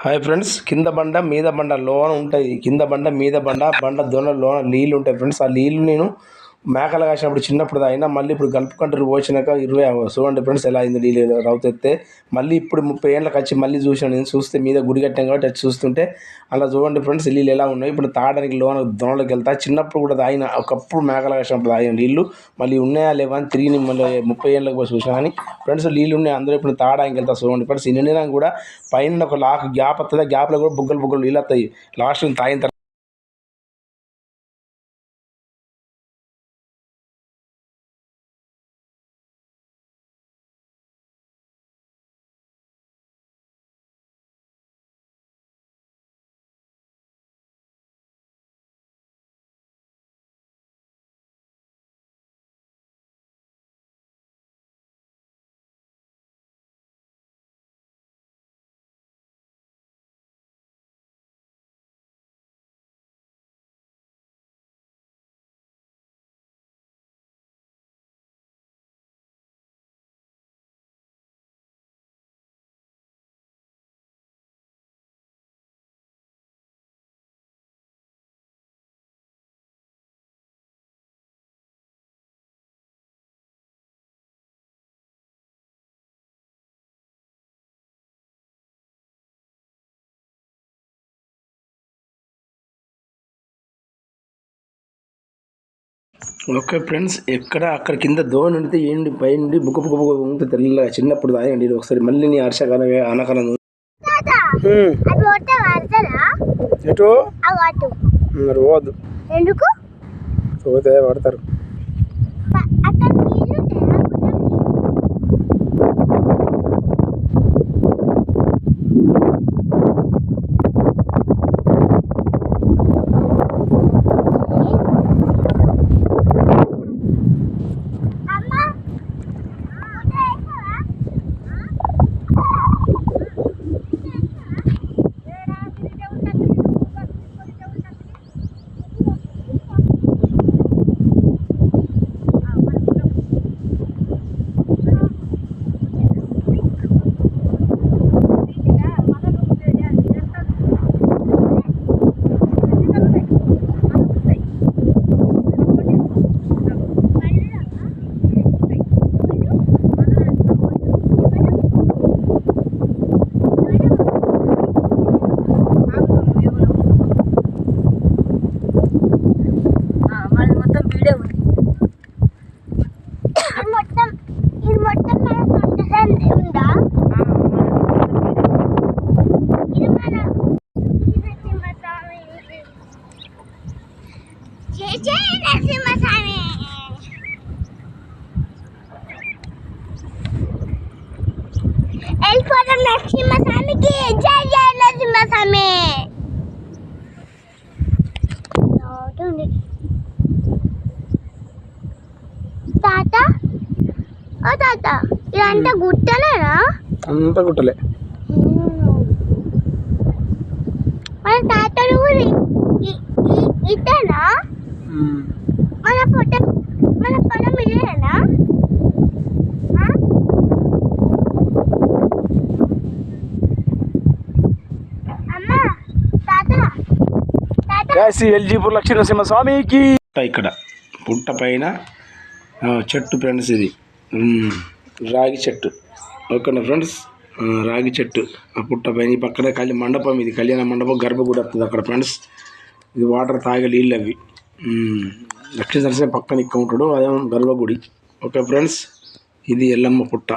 Hi friends, కింద బండ మీద బండ లోన ఉంటుంది. కింద బండ మీద బండ బండ దొన లోన నీళ్ళు ఉంటాయి ఫ్రెండ్స్. ఆ నీళ్ళు నేను మేకలు కాసినప్పుడు చిన్నప్పుడు అయినా మళ్ళీ ఇప్పుడు గల్పుకుంటారు పోసినాక 20 చూడండి ఫ్రెండ్స్ ఎలా అయింది నీళ్ళు రౌతెత్తే. మళ్ళీ ఇప్పుడు 30 ఏళ్ళకి వచ్చి మళ్ళీ చూసాను నేను. చూస్తే మీద గుడి కట్టాం కాబట్టి అది చూస్తుంటే అలా చూడండి ఫ్రెండ్స్ నీళ్ళు ఎలా ఉన్నాయి. ఇప్పుడు తాగడానికి లోన దొనలోకి వెళ్తా. చిన్నప్పుడు కూడా తాగిన, ఒకప్పుడు మేకలు కాసినప్పుడు తాగిన నీళ్ళు మళ్ళీ ఉన్నాయా లేవా అని తిరిగి మళ్ళీ 30 ఏళ్ళకి పోయి చూసాను. కానీ ఫ్రెండ్స్ నీళ్ళు ఉన్నాయి అందరూ. ఇప్పుడు తాగడానికి వెళ్తా చూడండి ఫ్రెండ్స్. నిండినా కూడా పైన ఒక లాక్ గ్యాప్ వస్తుంది. ఆ గ్యాప్లో కూడా బుగ్గలు నీళ్ళు వస్తాయి లాస్ట్ తాగిన తర్వాత. ఓకే ఫ్రెండ్స్, అక్కడ కింద దోణ ఉంటే ఏంటి పై నుండి బుక్క ఉంటే తెల్లగా చిన్నప్పుడు తాగండి ఒకసారి. మళ్ళీ నీ వర్షాకాలం అనకాలం ఎటు మరి పోవద్దు, ఎందుకు పోతే పడతారు. వెళ్ళిపోతాం నరసింహస్వామికి. జై జై నరసింహస్వామి. తాత, ఓ తాత, ఇదంతా గుట్టలేనా? అంతా గుట్టలే. మన తాతలు ఇదేనా? మన పొలం ఇదేనా? ఎల్జీపూర్ లక్ష్మీ నరసింహస్వామికి. ఇక్కడ పుట్ట పైన చెట్టు ఫ్రెండ్స్, ఇది రాగి చెట్టు. ఓకేనా ఫ్రెండ్స్, రాగి చెట్టు ఆ పుట్ట పైన. ఈ పక్కన మండపం, ఇది కళ్యాణ మండపం, గర్భగుడి వస్తుంది అక్కడ ఫ్రెండ్స్. ఇది వాటర్ తాగే నీళ్ళు అవి. లక్ష్మీ నరసింహ పక్కన ఇక్కడ ఉంటాడు, అదే గర్భగుడి. ఓకే ఫ్రెండ్స్, ఇది ఎల్లమ్మ పుట్ట.